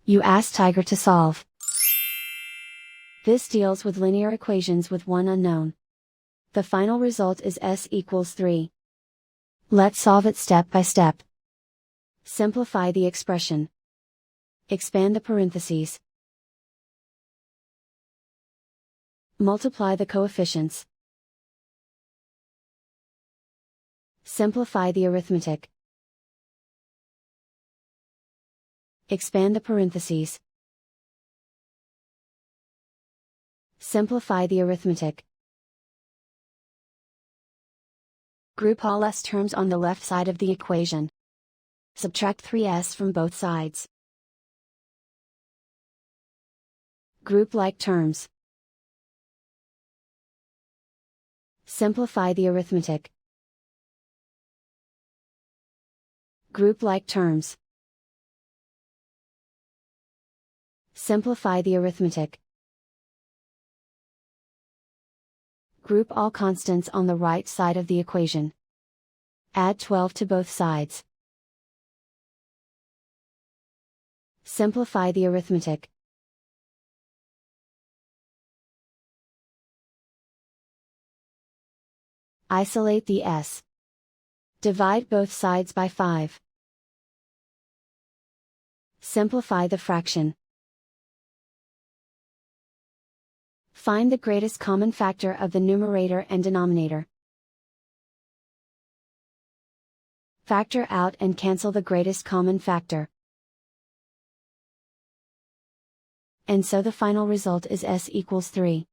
You ask Tiger to solve. This deals with linear equations with one unknown. The final result is s=3. Let's solve it step by step. Simplify the expression. Expand the parentheses. Multiply the coefficients. Simplify the arithmetic. Expand the parentheses. Simplify the arithmetic. Group all s terms on the left side of the equation. Subtract 3s from both sides. Group like terms. Simplify the arithmetic. Group like terms. Simplify the arithmetic. Group all constants on the right side of the equation. Add 12 to both sides. Simplify the arithmetic. Isolate the s. Divide both sides by 5. Simplify the fraction. Find the greatest common factor of the numerator and denominator. Factor out and cancel the greatest common factor. And so the final result is s=3.